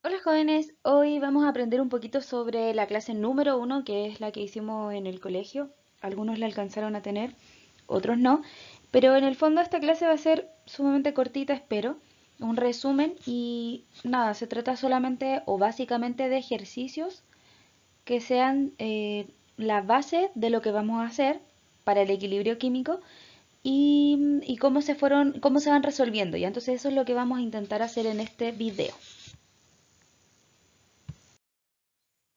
Hola jóvenes, hoy vamos a aprender un poquito sobre la clase número 1, que es la que hicimos en el colegio. Algunos la alcanzaron a tener, otros no, pero en el fondo esta clase va a ser sumamente cortita, espero, un resumen y nada, se trata solamente o básicamente de ejercicios que sean la base de lo que vamos a hacer para el equilibrio químico y cómo se van resolviendo. Y entonces eso es lo que vamos a intentar hacer en este video.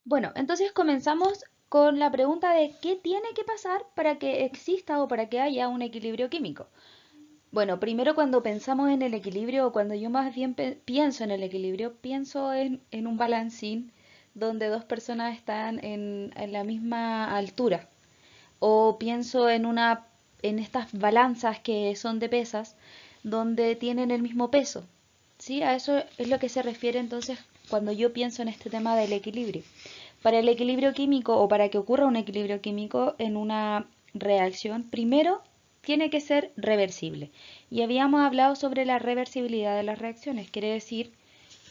Bueno, entonces comenzamos con la pregunta de qué tiene que pasar para que exista o para que haya un equilibrio químico. Bueno, primero cuando pensamos en el equilibrio o cuando yo más bien pienso en el equilibrio, pienso en un balancín donde dos personas están en la misma altura. O pienso en estas balanzas que son de pesas donde tienen el mismo peso. ¿Sí? A eso es lo que se refiere entonces cuando yo pienso en este tema del equilibrio. Para el equilibrio químico o para que ocurra un equilibrio químico en una reacción, primero tiene que ser reversible. Y habíamos hablado sobre la reversibilidad de las reacciones. Quiere decir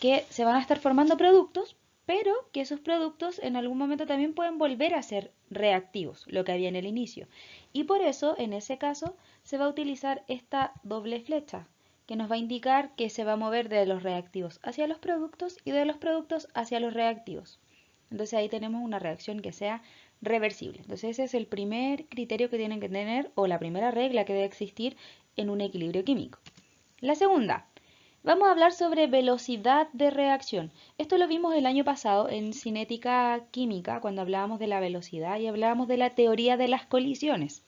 que se van a estar formando productos, pero que esos productos en algún momento también pueden volver a ser reactivos, lo que había en el inicio. Y por eso, en ese caso, se va a utilizar esta doble flecha, que nos va a indicar que se va a mover de los reactivos hacia los productos y de los productos hacia los reactivos. Entonces ahí tenemos una reacción que sea reversible. Entonces ese es el primer criterio que tienen que tener o la primera regla que debe existir en un equilibrio químico. La segunda, vamos a hablar sobre velocidad de reacción. Esto lo vimos el año pasado en cinética química cuando hablábamos de la velocidad y hablábamos de la teoría de las colisiones.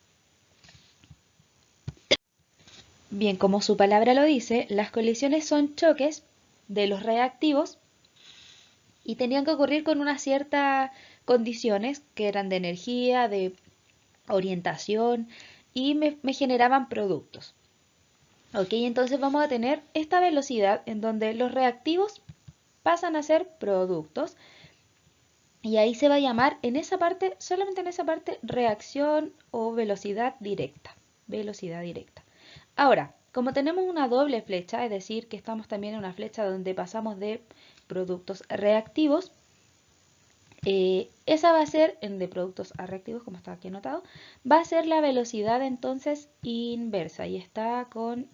Bien, como su palabra lo dice, las colisiones son choques de los reactivos y tenían que ocurrir con unas ciertas condiciones que eran de energía, de orientación y me generaban productos. Ok, entonces vamos a tener esta velocidad en donde los reactivos pasan a ser productos y ahí se va a llamar en esa parte, solamente en esa parte, reacción o velocidad directa. Velocidad directa. Ahora, como tenemos una doble flecha, es decir, que estamos también en una flecha donde pasamos de productos reactivos, esa va a ser, de productos a reactivos, como está aquí anotado, va a ser la velocidad entonces inversa y está con,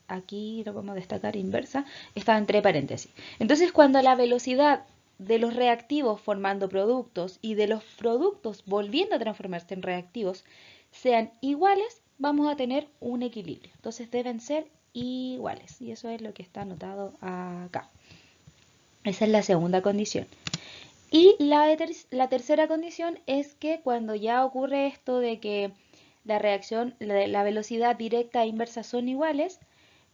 aquí lo vamos a destacar, inversa, está entre paréntesis. Entonces cuando la velocidad de los reactivos formando productos y de los productos volviendo a transformarse en reactivos sean iguales, vamos a tener un equilibrio. Entonces deben ser iguales y eso es lo que está anotado acá. Esa es la segunda condición. Y la tercera condición es que cuando ya ocurre esto de que la reacción, la velocidad directa e inversa son iguales,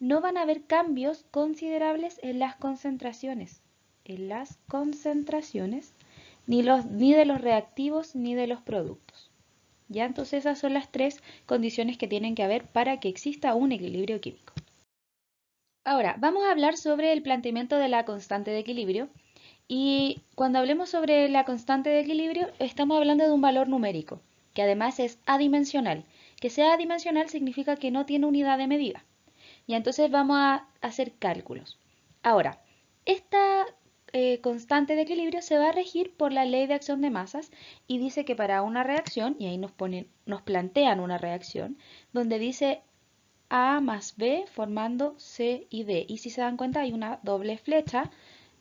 no van a haber cambios considerables en las concentraciones. En las concentraciones, ni de los reactivos ni de los productos. ¿Ya? Entonces esas son las tres condiciones que tienen que haber para que exista un equilibrio químico. Ahora, vamos a hablar sobre el planteamiento de la constante de equilibrio. Y cuando hablemos sobre la constante de equilibrio, estamos hablando de un valor numérico, que además es adimensional. Que sea adimensional significa que no tiene unidad de medida. Y entonces vamos a hacer cálculos. Ahora, esta constante de equilibrio se va a regir por la ley de acción de masas y dice que para una reacción, y ahí nos plantean una reacción, donde dice A más B formando C y D. Y si se dan cuenta hay una doble flecha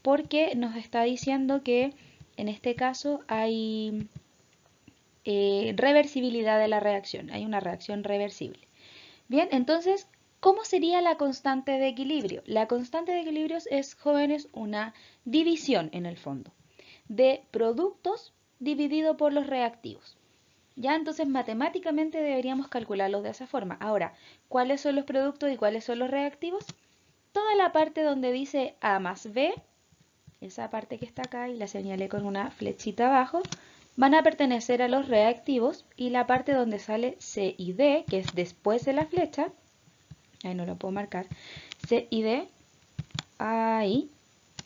porque nos está diciendo que en este caso hay reversibilidad de la reacción, hay una reacción reversible. Bien, entonces, ¿cómo sería la constante de equilibrio? La constante de equilibrio es, jóvenes, una división en el fondo de productos dividido por los reactivos. Ya, entonces matemáticamente deberíamos calcularlos de esa forma. Ahora, ¿cuáles son los productos y cuáles son los reactivos? Toda la parte donde dice A más B, esa parte que está acá y la señalé con una flechita abajo, van a pertenecer a los reactivos y la parte donde sale C y D, que es después de la flecha, ahí no lo puedo marcar, C y D, ahí,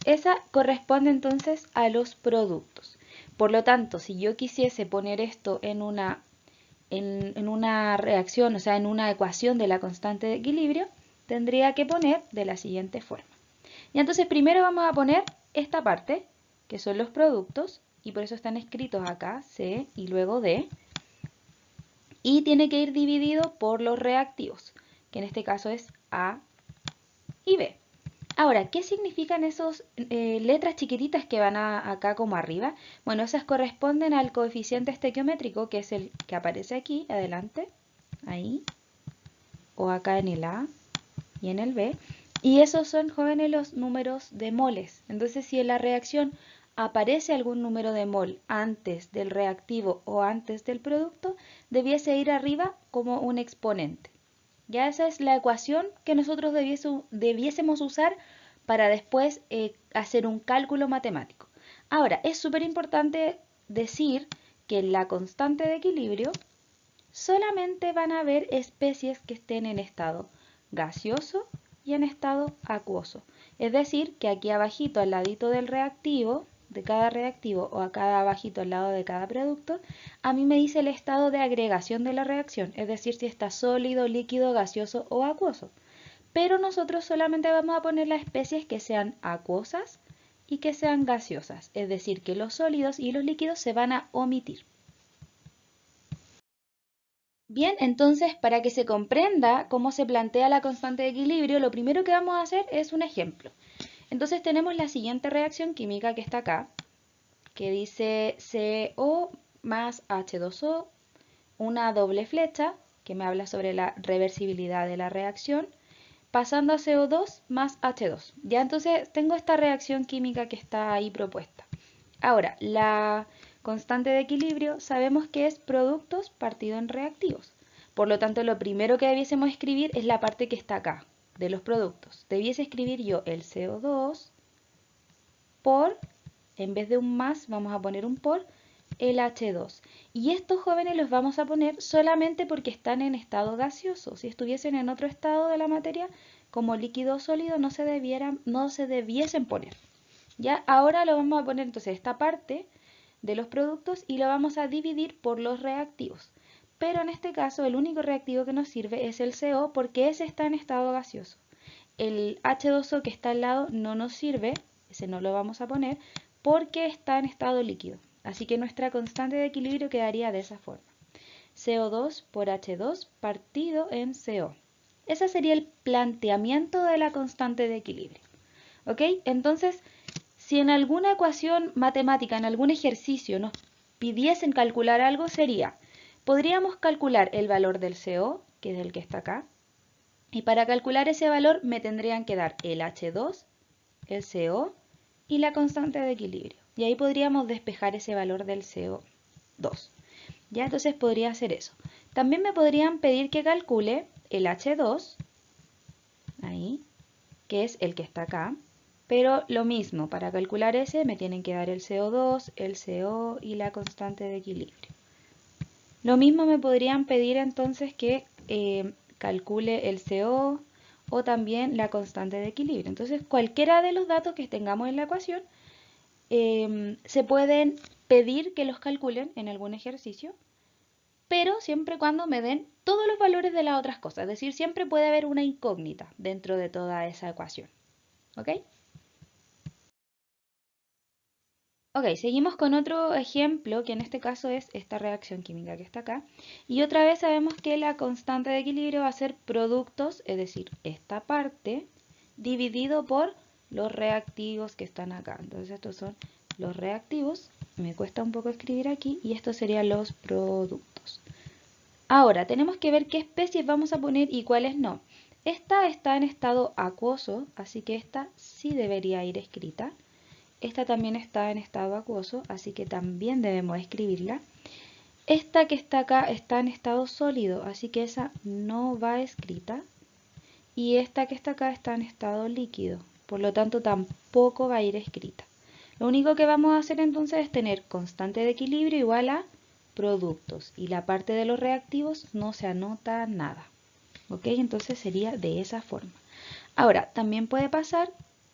esa corresponde entonces a los productos. Por lo tanto, si yo quisiese poner esto en una reacción, o sea, en una ecuación de la constante de equilibrio, tendría que poner de la siguiente forma. Y entonces primero vamos a poner esta parte, que son los productos, y por eso están escritos acá, C y luego D, y tiene que ir dividido por los reactivos, que en este caso es A y B. Ahora, ¿qué significan esas letras chiquititas que van acá como arriba? Bueno, esas corresponden al coeficiente estequiométrico, que es el que aparece aquí, adelante, ahí, o acá en el A y en el B. Y esos son, jóvenes, los números de moles. Entonces, si en la reacción aparece algún número de mol antes del reactivo o antes del producto, debiese ir arriba como un exponente. Ya esa es la ecuación que nosotros debiésemos usar para después hacer un cálculo matemático. Ahora, es súper importante decir que en la constante de equilibrio solamente van a haber especies que estén en estado gaseoso y en estado acuoso. Es decir, que aquí abajito al ladito del reactivo, de cada reactivo, o acá abajito al lado de cada producto, a mí me dice el estado de agregación de la reacción, es decir, si está sólido, líquido, gaseoso o acuoso. Pero nosotros solamente vamos a poner las especies que sean acuosas y que sean gaseosas, es decir, que los sólidos y los líquidos se van a omitir. Bien, entonces, para que se comprenda cómo se plantea la constante de equilibrio, lo primero que vamos a hacer es un ejemplo. Entonces tenemos la siguiente reacción química que está acá, que dice CO más H2O, una doble flecha, que me habla sobre la reversibilidad de la reacción, pasando a CO2 más H2. Ya entonces tengo esta reacción química que está ahí propuesta. Ahora, la constante de equilibrio sabemos que es productos partido en reactivos. Por lo tanto, lo primero que debiésemos escribir es la parte que está acá, de los productos. Debiese escribir yo el CO2 por, en vez de un más, vamos a poner un por, el H2. Y estos, jóvenes, los vamos a poner solamente porque están en estado gaseoso. Si estuviesen en otro estado de la materia, como líquido o sólido, no se debiesen poner. Ya, ahora lo vamos a poner entonces esta parte de los productos y lo vamos a dividir por los reactivos. Pero en este caso el único reactivo que nos sirve es el CO porque ese está en estado gaseoso. El H2O que está al lado no nos sirve, ese no lo vamos a poner, porque está en estado líquido. Así que nuestra constante de equilibrio quedaría de esa forma. CO2 por H2 partido en CO. Ese sería el planteamiento de la constante de equilibrio. ¿Ok? Entonces, si en alguna ecuación matemática, en algún ejercicio, nos pidiesen calcular algo, sería, podríamos calcular el valor del CO, que es el que está acá, y para calcular ese valor me tendrían que dar el H2, el CO y la constante de equilibrio. Y ahí podríamos despejar ese valor del CO2. Ya, entonces podría hacer eso. También me podrían pedir que calcule el H2, ahí, que es el que está acá. Pero lo mismo, para calcular ese me tienen que dar el CO2, el CO y la constante de equilibrio. Lo mismo me podrían pedir entonces que calcule el CO o también la constante de equilibrio. Entonces cualquiera de los datos que tengamos en la ecuación se pueden pedir que los calculen en algún ejercicio, pero siempre cuando me den todos los valores de las otras cosas. Es decir, siempre puede haber una incógnita dentro de toda esa ecuación. ¿Ok? Ok, seguimos con otro ejemplo, que en este caso es esta reacción química que está acá. Y otra vez sabemos que la constante de equilibrio va a ser productos, es decir, esta parte, dividido por los reactivos que están acá. Entonces estos son los reactivos, me cuesta un poco escribir aquí, y estos serían los productos. Ahora, tenemos que ver qué especies vamos a poner y cuáles no. Esta está en estado acuoso, así que esta sí debería ir escrita. Esta también está en estado acuoso, así que también debemos escribirla. Esta que está acá está en estado sólido, así que esa no va escrita. Y esta que está acá está en estado líquido, por lo tanto tampoco va a ir escrita. Lo único que vamos a hacer entonces es tener constante de equilibrio igual a productos. Y la parte de los reactivos no se anota nada. ¿Ok? Entonces sería de esa forma. Ahora, también puede pasar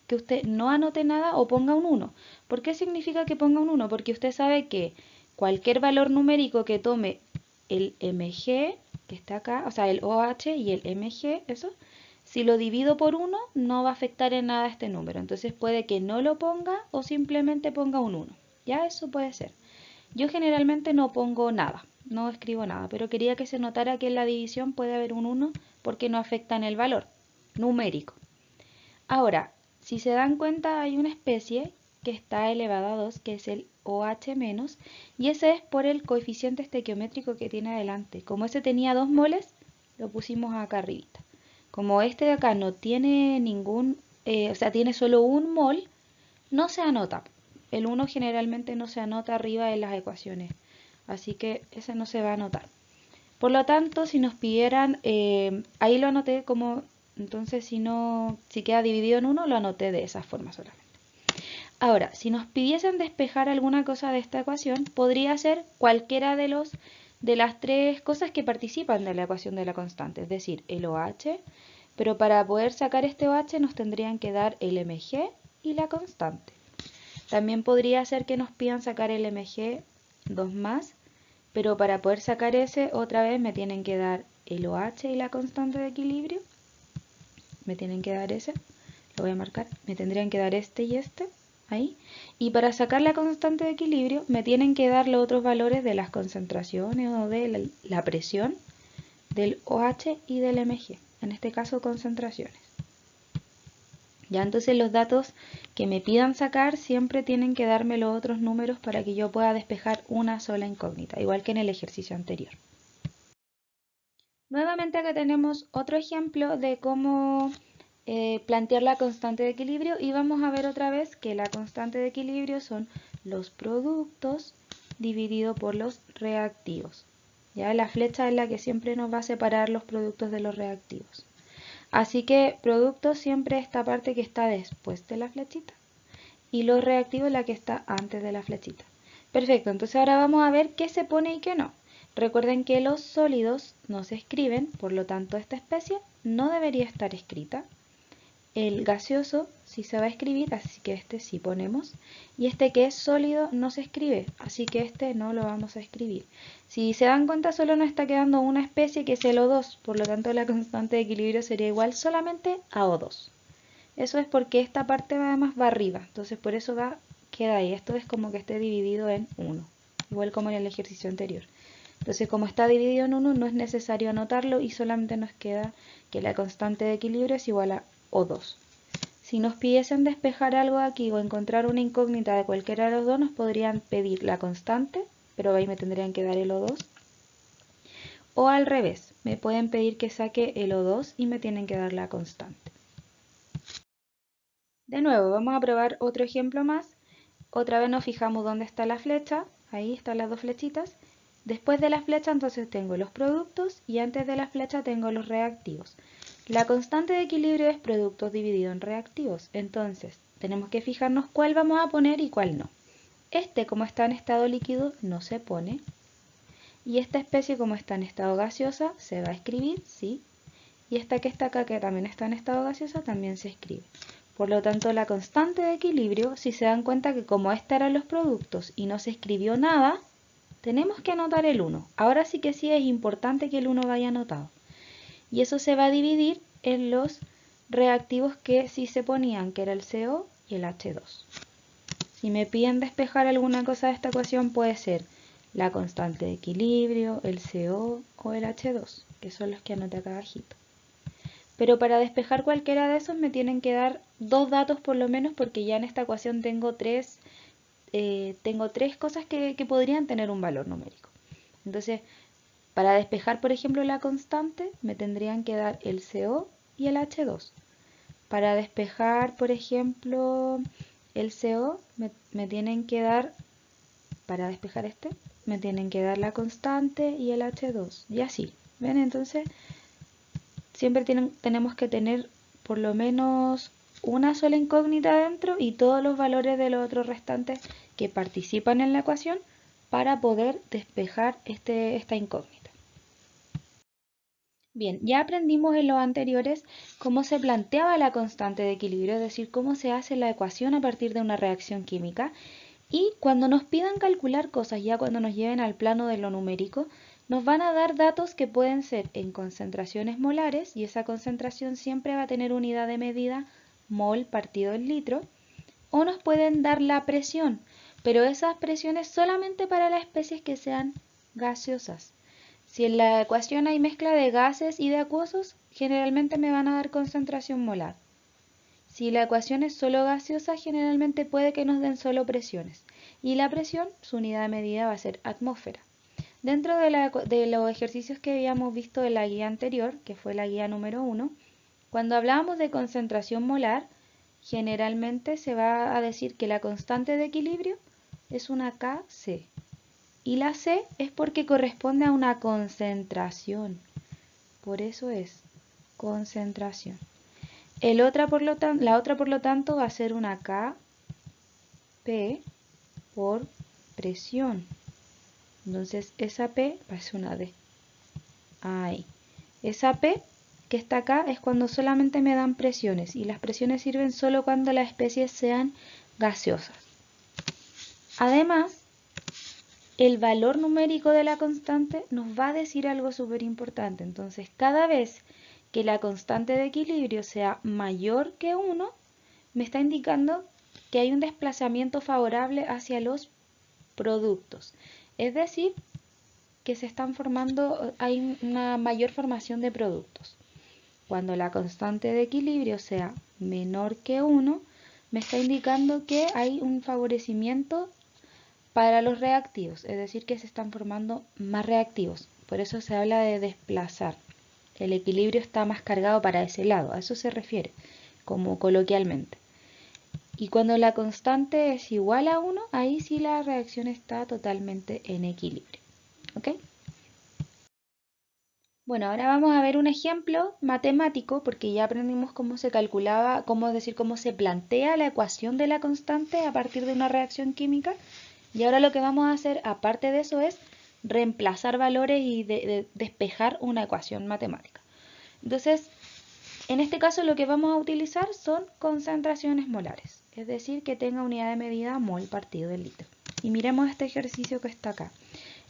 que usted no anote nada o ponga un 1. ¿Por qué significa que ponga un 1? Porque usted sabe que cualquier valor numérico que tome el mg, que está acá, o sea, el OH y el mg, eso, Si lo divido por 1, no va a afectar en nada este número. Entonces puede que no lo ponga o simplemente ponga un 1. Ya eso puede ser. Yo generalmente no pongo nada, no escribo nada, pero quería que se notara que en la división puede haber un 1 porque no afecta en el valor numérico. Ahora, si se dan cuenta, hay una especie que está elevada a 2, que es el OH-, y ese es por el coeficiente estequiométrico que tiene adelante. Como ese tenía 2 moles, lo pusimos acá arribita. Como este de acá no tiene ningún, o sea, tiene solo un mol, no se anota. El 1 generalmente no se anota arriba en las ecuaciones, así que ese no se va a anotar. Por lo tanto, si nos pidieran, ahí lo anoté como, entonces si queda dividido en 1, lo anoté de esa forma solamente. Ahora, si nos pidiesen despejar alguna cosa de esta ecuación, podría ser cualquiera de las tres cosas que participan de la ecuación de la constante, es decir, el OH, pero para poder sacar este OH nos tendrían que dar el mg y la constante. También podría ser que nos pidan sacar el mg 2 más, pero para poder sacar ese otra vez me tienen que dar el OH y la constante de equilibrio. Me tienen que dar ese, lo voy a marcar, me tendrían que dar este y este, ahí. Y para sacar la constante de equilibrio me tienen que dar los otros valores de las concentraciones o de la presión del OH y del mg, en este caso concentraciones. Ya entonces los datos que me pidan sacar siempre tienen que darme los otros números para que yo pueda despejar una sola incógnita, igual que en el ejercicio anterior. Nuevamente acá tenemos otro ejemplo de cómo plantear la constante de equilibrio y vamos a ver otra vez que la constante de equilibrio son los productos dividido por los reactivos. Ya la flecha es la que siempre nos va a separar los productos de los reactivos. Así que productos siempre esta parte que está después de la flechita y los reactivos la que está antes de la flechita. Perfecto, entonces ahora vamos a ver qué se pone y qué no. Recuerden que los sólidos no se escriben, por lo tanto esta especie no debería estar escrita. El gaseoso sí se va a escribir, así que este sí ponemos. Y este que es sólido no se escribe, así que este no lo vamos a escribir. Si se dan cuenta, solo nos está quedando una especie que es el O2, por lo tanto la constante de equilibrio sería igual solamente a O2. Eso es porque esta parte además va arriba, entonces por eso queda ahí. Esto es como que esté dividido en 1, igual como en el ejercicio anterior. Entonces como está dividido en 1 no es necesario anotarlo y solamente nos queda que la constante de equilibrio es igual a O2. Si nos pidiesen despejar algo aquí o encontrar una incógnita de cualquiera de los dos, nos podrían pedir la constante, pero ahí me tendrían que dar el O2. O al revés, me pueden pedir que saque el O2 y me tienen que dar la constante. De nuevo, vamos a probar otro ejemplo más. Otra vez nos fijamos dónde está la flecha. Ahí están las dos flechitas. Después de la flecha entonces tengo los productos y antes de la flecha tengo los reactivos. La constante de equilibrio es productos dividido en reactivos. Entonces tenemos que fijarnos cuál vamos a poner y cuál no. Este, como está en estado líquido, no se pone. Y esta especie, como está en estado gaseosa, se va a escribir, sí. Y esta que está acá, que también está en estado gaseosa, también se escribe. Por lo tanto, la constante de equilibrio, si se dan cuenta que como estos eran los productos y no se escribió nada, tenemos que anotar el 1. Ahora sí que sí es importante que el 1 vaya anotado. Y eso se va a dividir en los reactivos que sí se ponían, que era el CO y el H2. Si me piden despejar alguna cosa de esta ecuación, puede ser la constante de equilibrio, el CO o el H2, que son los que anoté acá abajito. Pero para despejar cualquiera de esos me tienen que dar dos datos por lo menos, porque ya en esta ecuación tengo tres cosas que podrían tener un valor numérico. Entonces, para despejar, por ejemplo, la constante, me tendrían que dar el CO y el H2. Para despejar, por ejemplo, el CO, me tienen que dar, para despejar este, me tienen que dar la constante y el H2. Y así, ¿ven? Entonces, siempre tenemos que tener por lo menos una sola incógnita dentro y todos los valores de los otros restantes que participan en la ecuación para poder despejar esta incógnita. Bien, ya aprendimos en los anteriores cómo se planteaba la constante de equilibrio, es decir, cómo se hace la ecuación a partir de una reacción química. Y cuando nos pidan calcular cosas, ya cuando nos lleven al plano de lo numérico, nos van a dar datos que pueden ser en concentraciones molares, y esa concentración siempre va a tener unidad de medida mol partido en litro, o nos pueden dar la presión, pero esas presiones solamente para las especies que sean gaseosas. Si en la ecuación hay mezcla de gases y de acuosos, generalmente me van a dar concentración molar. Si la ecuación es solo gaseosa, generalmente puede que nos den solo presiones. Y la presión, su unidad de medida va a ser atmósfera. Dentro de los ejercicios que habíamos visto en la guía anterior, que fue la guía número 1, cuando hablábamos de concentración molar, generalmente se va a decir que la constante de equilibrio es una Kc. Y la C es porque corresponde a una concentración. Por eso es concentración. La otra, por lo tanto, va a ser una Kp por presión. Entonces, esa P va a ser una D. Ahí. Esa P que está acá es cuando solamente me dan presiones. Y las presiones sirven solo cuando las especies sean gaseosas. Además, el valor numérico de la constante nos va a decir algo súper importante. Entonces, cada vez que la constante de equilibrio sea mayor que 1, me está indicando que hay un desplazamiento favorable hacia los productos. Es decir, que se están formando, hay una mayor formación de productos. Cuando la constante de equilibrio sea menor que 1, me está indicando que hay un favorecimiento para los reactivos, es decir, que se están formando más reactivos. Por eso se habla de desplazar. El equilibrio está más cargado para ese lado, a eso se refiere, como coloquialmente. Y cuando la constante es igual a 1, ahí sí la reacción está totalmente en equilibrio. ¿Ok? Bueno, ahora vamos a ver un ejemplo matemático, porque ya aprendimos cómo se calculaba, cómo se plantea la ecuación de la constante a partir de una reacción química. Y ahora lo que vamos a hacer, aparte de eso, es reemplazar valores y despejar una ecuación matemática. Entonces, en este caso lo que vamos a utilizar son concentraciones molares, es decir, que tenga unidad de medida mol partido en litro. Y miremos este ejercicio que está acá.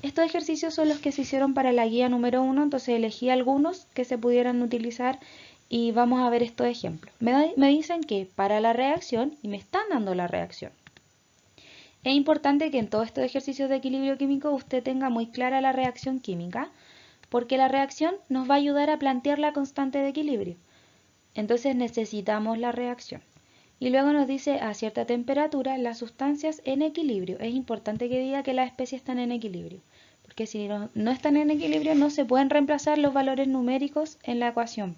Estos ejercicios son los que se hicieron para la guía número 1, entonces elegí algunos que se pudieran utilizar y vamos a ver estos ejemplos. Me dicen que para la reacción, y me están dando la reacción, es importante que en todos estos ejercicios de equilibrio químico usted tenga muy clara la reacción química, porque la reacción nos va a ayudar a plantear la constante de equilibrio. Entonces necesitamos la reacción. Y luego nos dice a cierta temperatura las sustancias en equilibrio. Es importante que diga que las especies están en equilibrio, porque si no están en equilibrio no se pueden reemplazar los valores numéricos en la ecuación.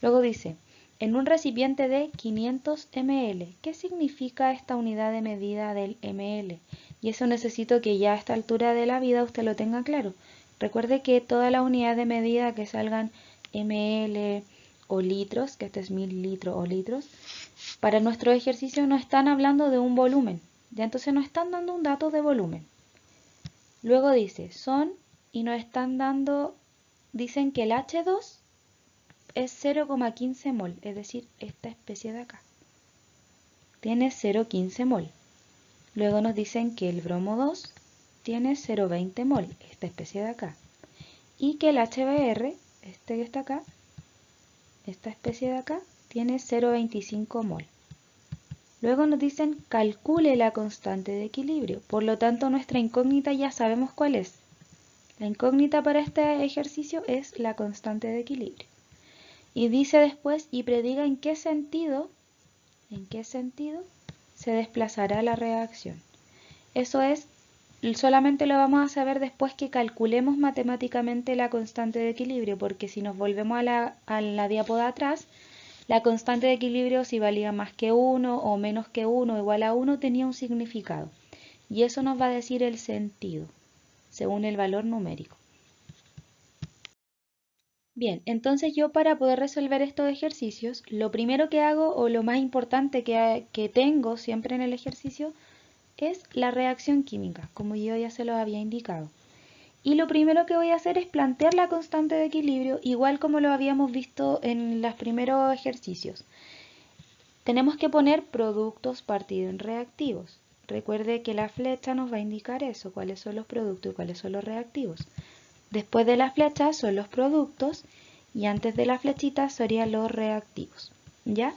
Luego dice, en un recipiente de 500 ml. ¿Qué significa esta unidad de medida del ml? Y eso necesito que ya a esta altura de la vida usted lo tenga claro. Recuerde que todas las unidades de medida que salgan ml o litros, que este es mililitro o litros, para nuestro ejercicio no están hablando de un volumen. Ya entonces nos están dando un dato de volumen. Luego dice, y nos están dando, dicen que el H2 es 0,15 mol, es decir, esta especie de acá tiene 0,15 mol. Luego nos dicen que el bromo 2 tiene 0,20 mol, esta especie de acá. Y que el HBr, este que está acá, esta especie de acá, tiene 0,25 mol. Luego nos dicen calcule la constante de equilibrio. Por lo tanto, nuestra incógnita ya sabemos cuál es. La incógnita para este ejercicio es la constante de equilibrio. Y dice después, y prediga en qué sentido se desplazará la reacción. Eso es, solamente lo vamos a saber después que calculemos matemáticamente la constante de equilibrio, porque si nos volvemos a la diapo de atrás, la constante de equilibrio, si valía más que 1 o menos que 1 o igual a 1, tenía un significado. Y eso nos va a decir el sentido, según el valor numérico. Bien, entonces yo para poder resolver estos ejercicios, lo primero que hago o lo más importante que tengo siempre en el ejercicio es la reacción química, como yo ya se lo había indicado. Y lo primero que voy a hacer es plantear la constante de equilibrio, igual como lo habíamos visto en los primeros ejercicios. Tenemos que poner productos partido en reactivos. Recuerde que la flecha nos va a indicar eso, cuáles son los productos y cuáles son los reactivos. Después de las flechas son los productos y antes de las flechitas serían los reactivos, ¿ya?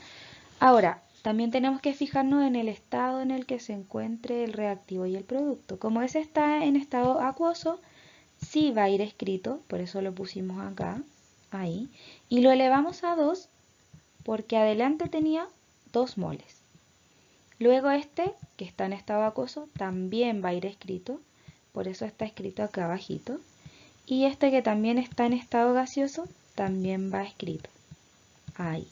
Ahora, también tenemos que fijarnos en el estado en el que se encuentre el reactivo y el producto. Como ese está en estado acuoso, sí va a ir escrito, por eso lo pusimos acá, ahí, y lo elevamos a 2 porque adelante tenía 2 moles. Luego este, que está en estado acuoso, también va a ir escrito, por eso está escrito acá abajito. Y este que también está en estado gaseoso, también va escrito ahí.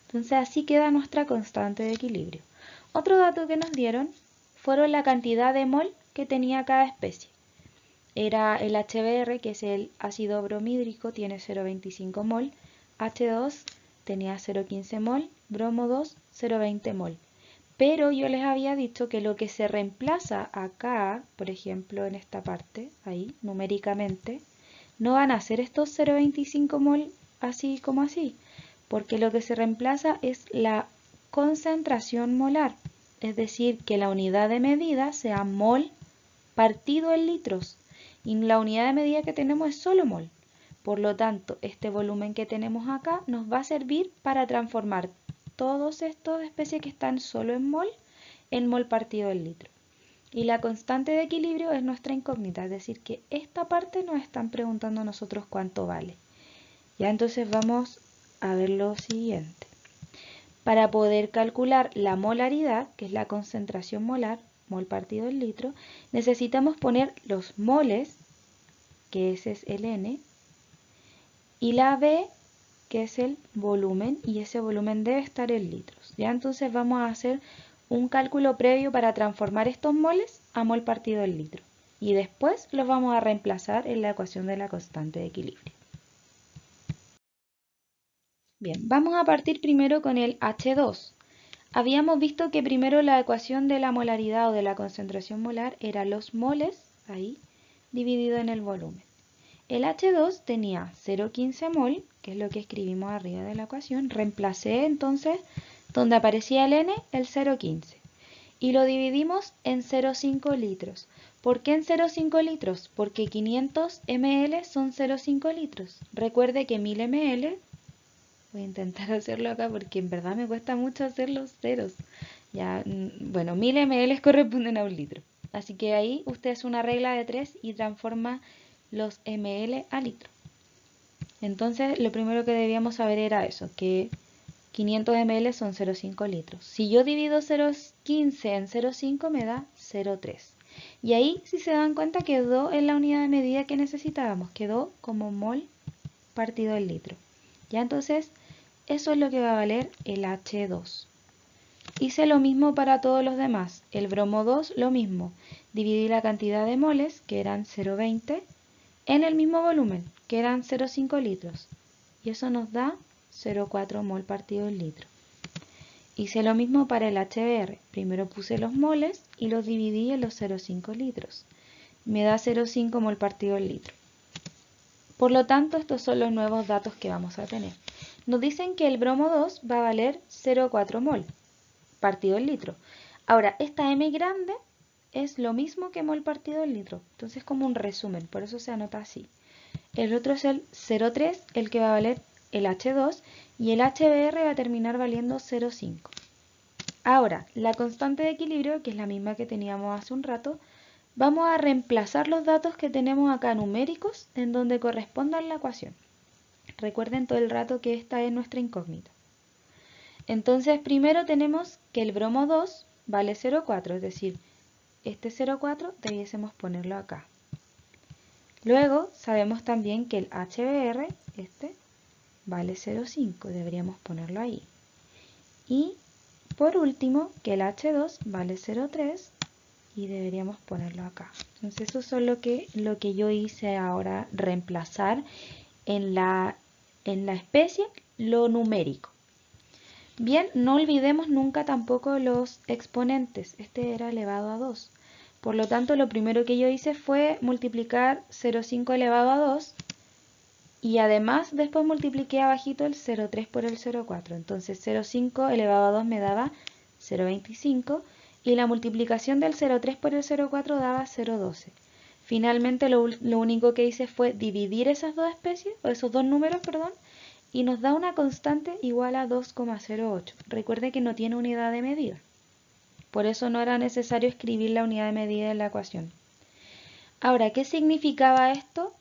Entonces así queda nuestra constante de equilibrio. Otro dato que nos dieron fueron la cantidad de mol que tenía cada especie. Era el HBr, que es el ácido bromhídrico, tiene 0,25 mol, H2 tenía 0,15 mol, bromo 2, 0,20 mol. Pero yo les había dicho que lo que se reemplaza acá, por ejemplo en esta parte, ahí, numéricamente, no van a ser estos 0,25 mol así como así, porque lo que se reemplaza es la concentración molar, es decir, que la unidad de medida sea mol partido en litros, y la unidad de medida que tenemos es solo mol. Por lo tanto, este volumen que tenemos acá nos va a servir para transformar todos estos especies que están solo en mol partido en litro. Y la constante de equilibrio es nuestra incógnita, es decir, que esta parte nos están preguntando a nosotros cuánto vale. Ya entonces vamos a ver lo siguiente. Para poder calcular la molaridad, que es la concentración molar, mol partido en litro, necesitamos poner los moles, que ese es el N, y la V, que es el volumen, y ese volumen debe estar en litros. Ya entonces vamos a hacer un cálculo previo para transformar estos moles a mol partido en litro. Y después los vamos a reemplazar en la ecuación de la constante de equilibrio. Bien, vamos a partir primero con el H2. Habíamos visto que primero la ecuación de la molaridad o de la concentración molar era los moles, ahí, dividido en el volumen. El H2 tenía 0,15 mol, que es lo que escribimos arriba de la ecuación. Reemplacé entonces donde aparecía el N, el 0,15. Y lo dividimos en 0,5 litros. ¿Por qué en 0,5 litros? Porque 500 ml son 0,5 litros. Recuerde que 1000 ml, voy a intentar hacerlo acá porque en verdad me cuesta mucho hacer los ceros. Ya, bueno, 1000 ml corresponden a un litro. Así que ahí usted hace una regla de 3 y transforma los ml a litro. Entonces lo primero que debíamos saber era eso, que 500 ml son 0,5 litros. Si yo divido 0,15 en 0,5 me da 0,3. Y ahí, si se dan cuenta, quedó en la unidad de medida que necesitábamos. Quedó como mol partido en litro. Ya entonces, eso es lo que va a valer el H2. Hice lo mismo para todos los demás. El bromo 2, lo mismo. Dividí la cantidad de moles, que eran 0,20, en el mismo volumen, que eran 0,5 litros. Y eso nos da 0,4 mol partido en litro. Hice lo mismo para el HBr. Primero puse los moles y los dividí en los 0,5 litros. Me da 0,5 mol partido en litro. Por lo tanto, estos son los nuevos datos que vamos a tener. Nos dicen que el bromo 2 va a valer 0,4 mol partido en litro. Ahora, esta M grande es lo mismo que mol partido en litro. Entonces, como un resumen, por eso se anota así. El otro es el 0,3, el que va a valer el H2, y el HBr va a terminar valiendo 0,5. Ahora, la constante de equilibrio, que es la misma que teníamos hace un rato, vamos a reemplazar los datos que tenemos acá numéricos en donde correspondan la ecuación. Recuerden todo el rato que esta es nuestra incógnita. Entonces, primero tenemos que el bromo 2 vale 0,4, es decir, este 0,4 debiésemos ponerlo acá. Luego, sabemos también que el HBr, este, vale 0,5, deberíamos ponerlo ahí. Y, por último, que el H2 vale 0,3 y deberíamos ponerlo acá. Entonces, eso es lo que yo hice ahora, reemplazar en la especie lo numérico. Bien, no olvidemos nunca tampoco los exponentes. Este era elevado a 2. Por lo tanto, lo primero que yo hice fue multiplicar 0,5 elevado a 2 y además después multipliqué abajito el 0,3 por el 0,4. Entonces 0,5 elevado a 2 me daba 0,25 y la multiplicación del 0,3 por el 0,4 daba 0,12. Finalmente lo único que hice fue dividir esas dos especies, o esos dos números, perdón, y nos da una constante igual a 2,08. Recuerde que no tiene unidad de medida. Por eso no era necesario escribir la unidad de medida en la ecuación. Ahora, ¿qué significaba esto?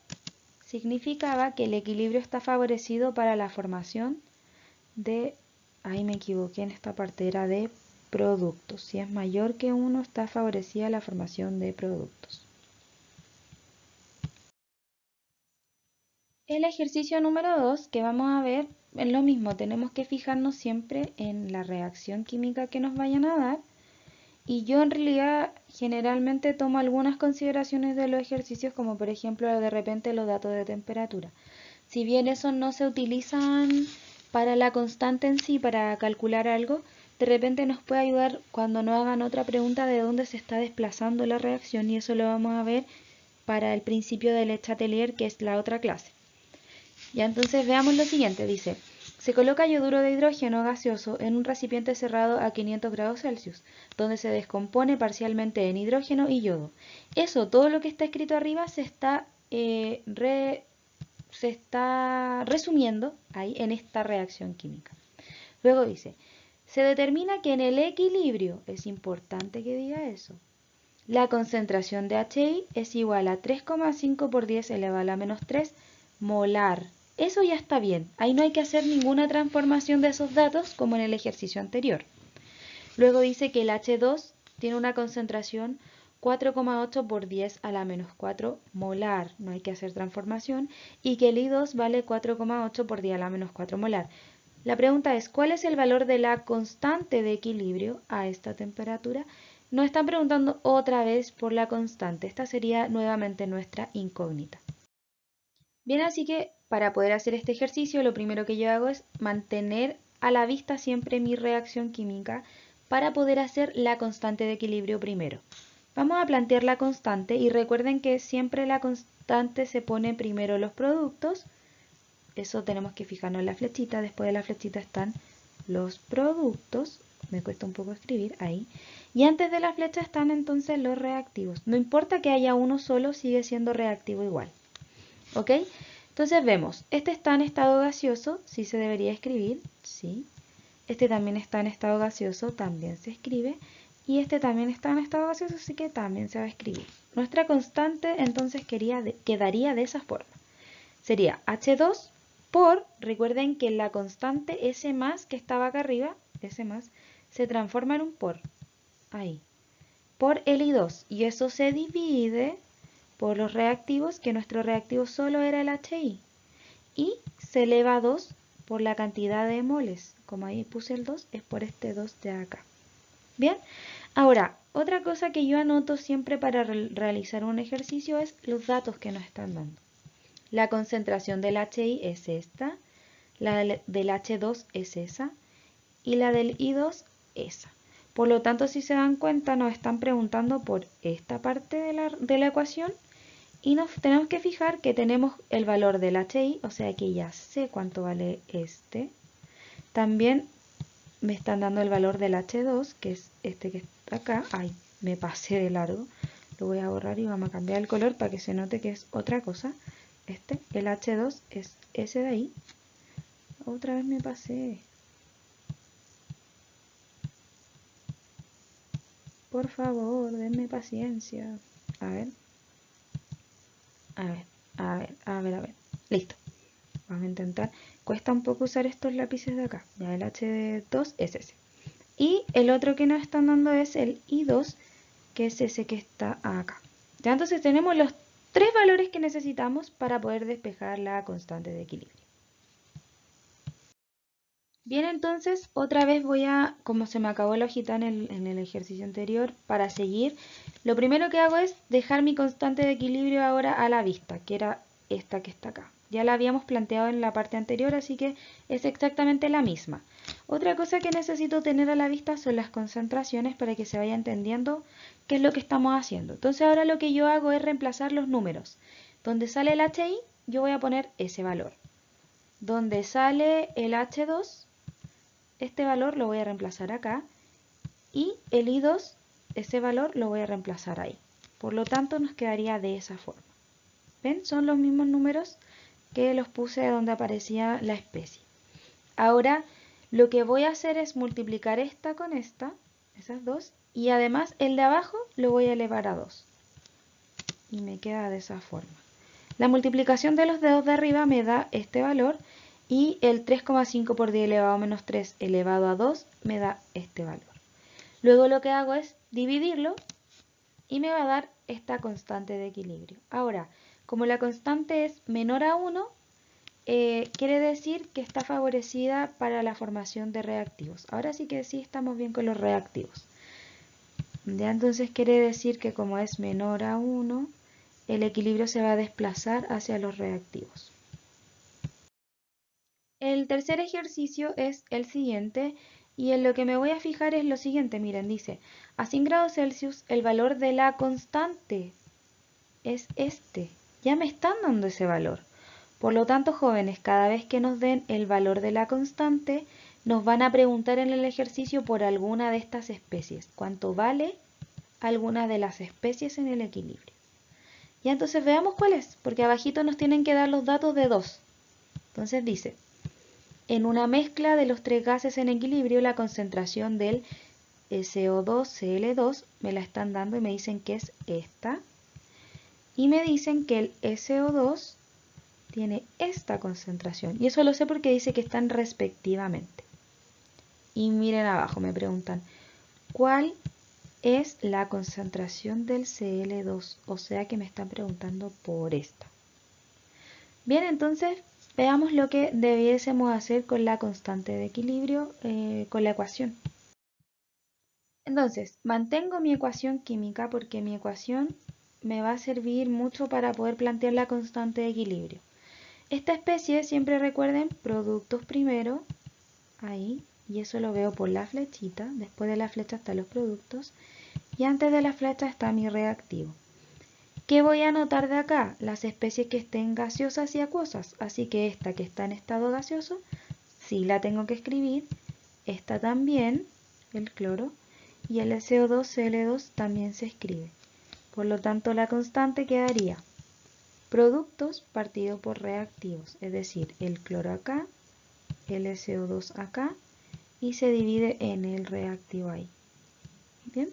Significaba que el equilibrio está favorecido para la formación de, ahí me equivoqué en esta parte, era de productos. Si es mayor que 1, está favorecida la formación de productos. El ejercicio número 2 que vamos a ver es lo mismo, tenemos que fijarnos siempre en la reacción química que nos vayan a dar. Y yo en realidad generalmente tomo algunas consideraciones de los ejercicios, como por ejemplo de repente los datos de temperatura. Si bien esos no se utilizan para la constante en sí, para calcular algo, de repente nos puede ayudar cuando nos hagan otra pregunta de dónde se está desplazando la reacción, y eso lo vamos a ver para el principio del Le Chatelier, que es la otra clase. Ya, entonces veamos lo siguiente, dice, se coloca yoduro de hidrógeno gaseoso en un recipiente cerrado a 500 grados Celsius, donde se descompone parcialmente en hidrógeno y yodo. Eso, todo lo que está escrito arriba se está resumiendo ahí en esta reacción química. Luego dice, se determina que en el equilibrio, es importante que diga eso, la concentración de HI es igual a 3,5 por 10 elevado a la menos 3 molar. Eso ya está bien, ahí no hay que hacer ninguna transformación de esos datos como en el ejercicio anterior. Luego dice que el H2 tiene una concentración 4,8 por 10 a la menos 4 molar, no hay que hacer transformación, y que el I2 vale 4,8 por 10 a la menos 4 molar. La pregunta es, ¿cuál es el valor de la constante de equilibrio a esta temperatura? Nos están preguntando otra vez por la constante, esta sería nuevamente nuestra incógnita. Bien, así que para poder hacer este ejercicio lo primero que yo hago es mantener a la vista siempre mi reacción química para poder hacer la constante de equilibrio primero. Vamos a plantear la constante y recuerden que siempre la constante se pone primero los productos. Eso tenemos que fijarnos en la flechita. Después de la flechita están los productos. Me cuesta un poco escribir ahí. Y antes de la flecha están entonces los reactivos. No importa que haya uno solo, sigue siendo reactivo igual. ¿Ok? Entonces vemos, este está en estado gaseoso, sí se debería escribir, sí. Este también está en estado gaseoso, también se escribe. Y este también está en estado gaseoso, así que también se va a escribir. Nuestra constante entonces quedaría de esa forma. Sería H2 por, recuerden que la constante S más que estaba acá arriba, S más, se transforma en un por, ahí, por el I2. Y eso se divide por los reactivos, que nuestro reactivo solo era el HI, y se eleva a 2 por la cantidad de moles. Como ahí puse el 2, es por este 2 de acá. Bien, ahora, otra cosa que yo anoto siempre para realizar un ejercicio es los datos que nos están dando. La concentración del HI es esta, la del H2 es esa, y la del I2 esa. Por lo tanto, si se dan cuenta, nos están preguntando por esta parte de la ecuación. Y nos tenemos que fijar que tenemos el valor del HI, o sea que ya sé cuánto vale este. También me están dando el valor del H2, que es este que está acá. Ay, me pasé de largo. Lo voy a borrar y vamos a cambiar el color para que se note que es otra cosa. El H2 es ese de ahí. Otra vez me pasé. Por favor, denme paciencia. A ver. A ver. Listo. Vamos a intentar. Cuesta un poco usar estos lápices de acá. Ya el H2 es ese. Y el otro que nos están dando es el I2, que es ese que está acá. Ya entonces tenemos los tres valores que necesitamos para poder despejar la constante de equilibrio. Bien, entonces otra vez voy a, como se me acabó la hojita en el ejercicio anterior, para seguir, lo primero que hago es dejar mi constante de equilibrio ahora a la vista, que era esta que está acá. Ya la habíamos planteado en la parte anterior, así que es exactamente la misma. Otra cosa que necesito tener a la vista son las concentraciones para que se vaya entendiendo qué es lo que estamos haciendo. Entonces ahora lo que yo hago es reemplazar los números. Donde sale el HI, yo voy a poner ese valor. Donde sale el H2, este valor lo voy a reemplazar acá. Y el I2, ese valor lo voy a reemplazar ahí. Por lo tanto, nos quedaría de esa forma. ¿Ven? Son los mismos números que los puse donde aparecía la especie. Ahora, lo que voy a hacer es multiplicar esta con esta, esas dos, y además el de abajo lo voy a elevar a 2. Y me queda de esa forma. La multiplicación de los dedos de arriba me da este valor y el 3,5 por 10 elevado a menos 3 elevado a 2 me da este valor. Luego lo que hago es dividirlo y me va a dar esta constante de equilibrio. Ahora, como la constante es menor a 1, quiere decir que está favorecida para la formación de reactivos. Ahora sí que sí estamos bien con los reactivos. Ya entonces quiere decir que como es menor a 1, el equilibrio se va a desplazar hacia los reactivos. El tercer ejercicio es el siguiente y en lo que me voy a fijar es lo siguiente. Miren, dice, a 100 grados Celsius el valor de la constante es este. Ya me están dando ese valor. Por lo tanto, jóvenes, cada vez que nos den el valor de la constante, nos van a preguntar en el ejercicio por alguna de estas especies. ¿Cuánto vale alguna de las especies en el equilibrio? Y entonces veamos cuál es, porque abajito nos tienen que dar los datos de 2. Entonces dice, en una mezcla de los tres gases en equilibrio, la concentración del SO2-Cl2 me la están dando y me dicen que es esta. Y me dicen que el SO2 tiene esta concentración. Y eso lo sé porque dice que están respectivamente. Y miren abajo, me preguntan, ¿cuál es la concentración del Cl2? O sea que me están preguntando por esta. Bien, entonces veamos lo que debiésemos hacer con la constante de equilibrio, con la ecuación. Entonces, mantengo mi ecuación química porque mi ecuación me va a servir mucho para poder plantear la constante de equilibrio. Esta especie, siempre recuerden, productos primero, ahí, y eso lo veo por la flechita, después de la flecha están los productos, y antes de la flecha está mi reactivo. ¿Qué voy a anotar de acá? Las especies que estén gaseosas y acuosas, así que esta que está en estado gaseoso, sí la tengo que escribir, esta también, el cloro, y el SO2-Cl2 también se escribe. Por lo tanto, la constante quedaría productos partido por reactivos, es decir, el cloro acá, el SO2 acá, y se divide en el reactivo ahí. Bien.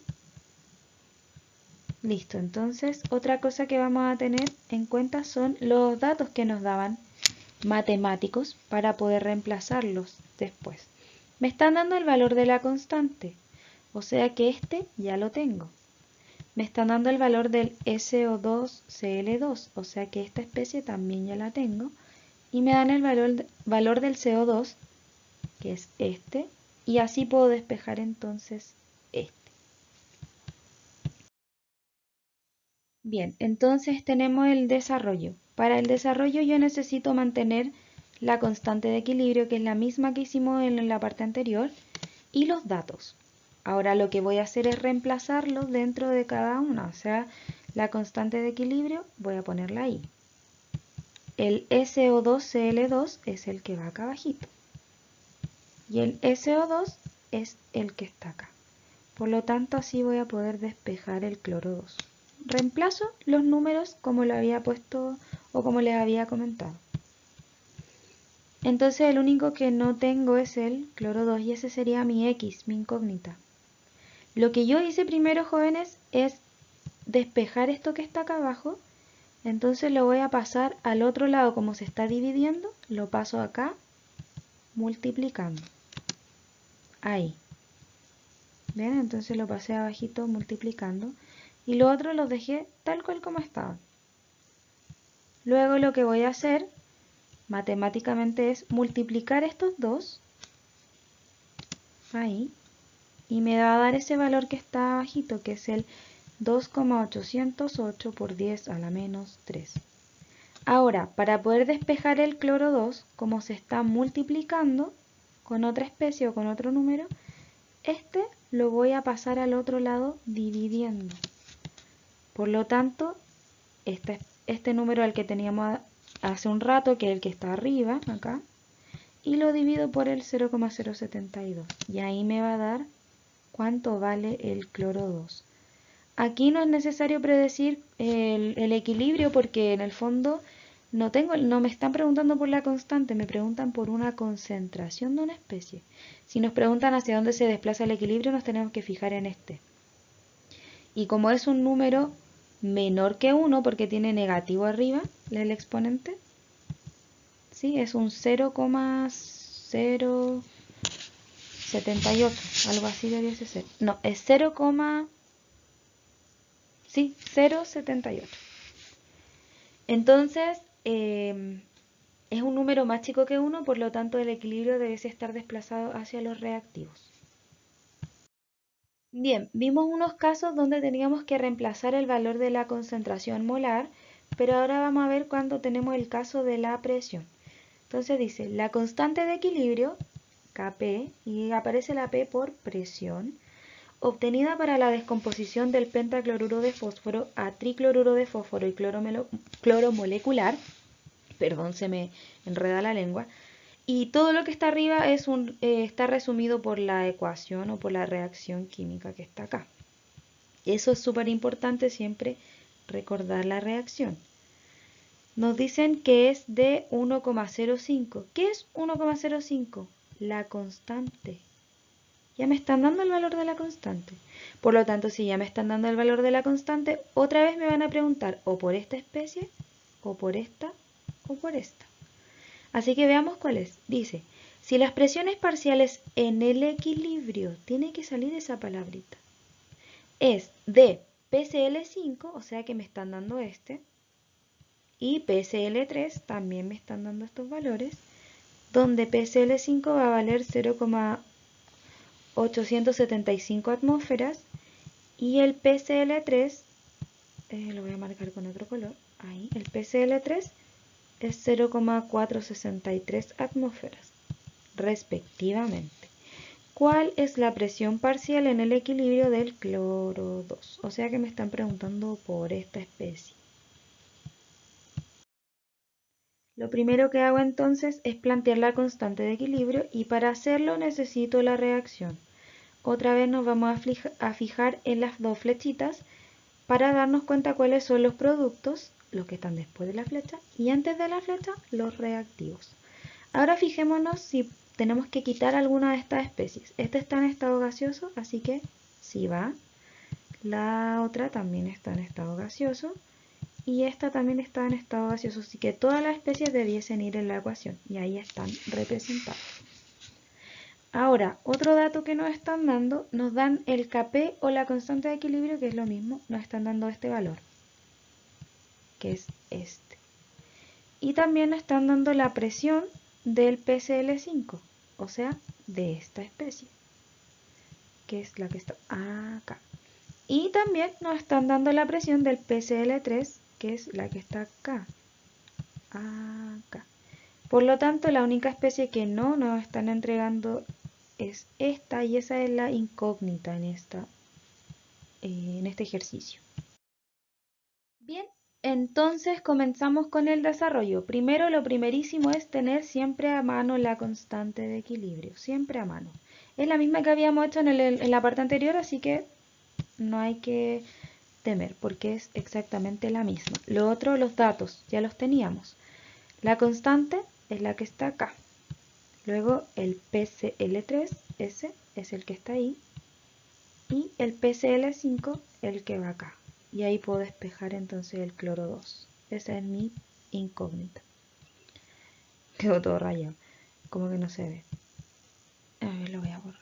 Listo, entonces otra cosa que vamos a tener en cuenta son los datos que nos daban matemáticos para poder reemplazarlos después. Me están dando el valor de la constante, o sea que este ya lo tengo. Me están dando el valor del SO2-Cl2, o sea que esta especie también ya la tengo. Y me dan el valor del CO2, que es este, y así puedo despejar entonces este. Bien, entonces tenemos el desarrollo. Para el desarrollo yo necesito mantener la constante de equilibrio, que es la misma que hicimos en la parte anterior, y los datos. Ahora lo que voy a hacer es reemplazarlos dentro de cada una, o sea, la constante de equilibrio voy a ponerla ahí. El SO2-Cl2 es el que va acá abajito. Y el SO2 es el que está acá. Por lo tanto, así voy a poder despejar el cloro 2. Reemplazo los números como lo había puesto o como les había comentado. Entonces el único que no tengo es el cloro 2 y ese sería mi X, mi incógnita. Lo que yo hice primero, jóvenes, es despejar esto que está acá abajo. Entonces lo voy a pasar al otro lado, como se está dividiendo, lo paso acá multiplicando. Ahí. ¿Ven? Entonces lo pasé abajito multiplicando. Y lo otro lo dejé tal cual como estaban. Luego lo que voy a hacer matemáticamente es multiplicar estos dos. Ahí. Y me va a dar ese valor que está abajito, que es el 2,808 por 10 a la menos 3. Ahora, para poder despejar el cloro 2, como se está multiplicando con otra especie o con otro número, este lo voy a pasar al otro lado dividiendo. Por lo tanto, este número al que teníamos hace un rato, que es el que está arriba, acá, y lo divido por el 0,072. Y ahí me va a dar cuánto vale el cloro 2. Aquí no es necesario predecir el equilibrio porque en el fondo no me están preguntando por la constante, me preguntan por una concentración de una especie. Si nos preguntan hacia dónde se desplaza el equilibrio, nos tenemos que fijar en este. Y como es un número menor que 1 porque tiene negativo arriba, el exponente, ¿sí? Es un 0,078, algo así debería ser. No, es 0,78. Entonces, es un número más chico que 1, por lo tanto el equilibrio debe estar desplazado hacia los reactivos. Bien, vimos unos casos donde teníamos que reemplazar el valor de la concentración molar, pero ahora vamos a ver cuando tenemos el caso de la presión. Entonces dice, la constante de equilibrio, Kp, y aparece la P por presión, obtenida para la descomposición del pentacloruro de fósforo a tricloruro de fósforo y cloro molecular, perdón, se me enreda la lengua, y todo lo que está arriba está resumido por la ecuación o por la reacción química que está acá. Eso es súper importante siempre recordar la reacción. Nos dicen que es de 1,05. ¿Qué es 1,05? La constante. Ya me están dando el valor de la constante. Por lo tanto, si ya me están dando el valor de la constante, otra vez me van a preguntar o por esta especie, o por esta, o por esta. Así que veamos cuál es. Dice, si las presiones parciales en el equilibrio, tiene que salir esa palabrita, es de PCl5, o sea que me están dando este, y PCl3 también me están dando estos valores, donde PCl5 va a valer 0,875 atmósferas y el PCl3, lo voy a marcar con otro color, ahí, el PCl3 es 0,463 atmósferas, respectivamente. ¿Cuál es la presión parcial en el equilibrio del cloro 2? O sea que me están preguntando por esta especie. Lo primero que hago entonces es plantear la constante de equilibrio y para hacerlo necesito la reacción. Otra vez nos vamos a fijar en las dos flechitas para darnos cuenta cuáles son los productos, los que están después de la flecha, y antes de la flecha, los reactivos. Ahora fijémonos si tenemos que quitar alguna de estas especies. Este está en estado gaseoso, así que sí va. La otra también está en estado gaseoso. Y esta también está en estado gaseoso, así que todas las especies debiesen ir en la ecuación. Y ahí están representadas. Ahora, otro dato que nos están dando, nos dan el Kp o la constante de equilibrio, que es lo mismo, nos están dando este valor, que es este. Y también nos están dando la presión del PCl5, o sea, de esta especie, que es la que está acá. Y también nos están dando la presión del PCl3, que es la que está acá. Acá. Por lo tanto, la única especie que no nos están entregando es esta, y esa es la incógnita en este ejercicio. Bien, entonces comenzamos con el desarrollo. Primero, lo primerísimo es tener siempre a mano la constante de equilibrio, siempre a mano. Es la misma que habíamos hecho en la parte anterior, así que no hay que temer porque es exactamente la misma. Lo otro, los datos, ya los teníamos. La constante es la que está acá. Luego el PCl3, ese es el que está ahí. Y el PCl5, el que va acá. Y ahí puedo despejar entonces el cloro 2. Esa es mi incógnita. Quedó todo rayado. Como que no se ve. A ver, lo voy a borrar.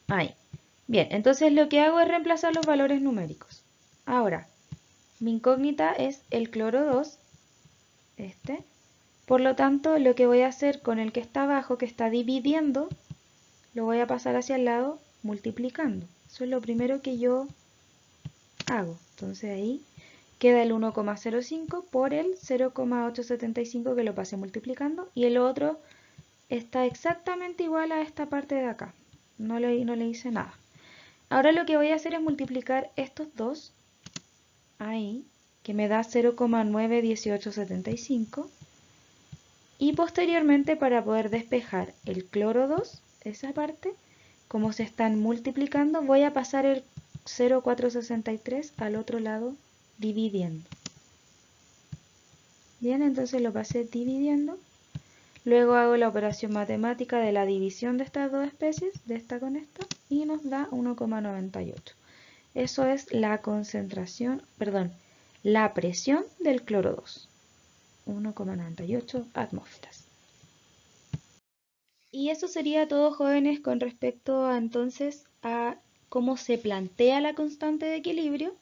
Ahí. Bien, entonces lo que hago es reemplazar los valores numéricos. Ahora, mi incógnita es el cloro 2, este. Por lo tanto, lo que voy a hacer con el que está abajo, que está dividiendo, lo voy a pasar hacia el lado multiplicando. Eso es lo primero que yo hago. Entonces ahí queda el 1,05 por el 0,875 que lo pasé multiplicando, y el otro está exactamente igual a esta parte de acá. No le hice nada. Ahora lo que voy a hacer es multiplicar estos dos ahí, que me da 0,91875, y posteriormente, para poder despejar el cloro 2, esa parte, como se están multiplicando, voy a pasar el 0,463 al otro lado dividiendo. Bien, entonces lo pasé dividiendo. Luego hago la operación matemática de la división de estas dos especies, de esta con esta, y nos da 1,98. Eso es la concentración, perdón, la presión del cloro 2. 1,98 atmósferas. Y eso sería todo, jóvenes, con respecto a, entonces a cómo se plantea la constante de equilibrio,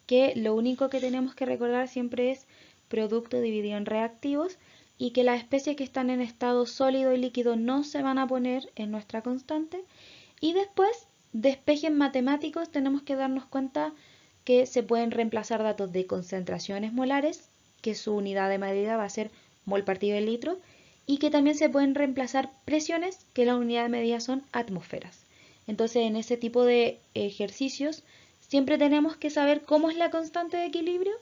que lo único que tenemos que recordar siempre es producto dividido en reactivos y que las especies que están en estado sólido y líquido no se van a poner en nuestra constante. Y después, despejes matemáticos, tenemos que darnos cuenta que se pueden reemplazar datos de concentraciones molares, que su unidad de medida va a ser mol partido de litro, y que también se pueden reemplazar presiones, que la unidad de medida son atmósferas. Entonces, en ese tipo de ejercicios, siempre tenemos que saber cómo es la constante de equilibrio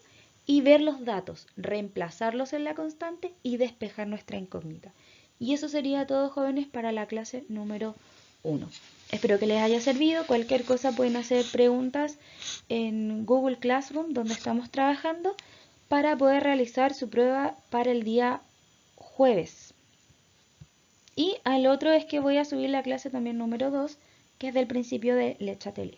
y ver los datos, reemplazarlos en la constante y despejar nuestra incógnita. Y eso sería todo, jóvenes, para la clase número 1. Espero que les haya servido. Cualquier cosa pueden hacer preguntas en Google Classroom, donde estamos trabajando, para poder realizar su prueba para el día jueves. Y al otro es que voy a subir la clase también número 2, que es del principio de Le Chatelier.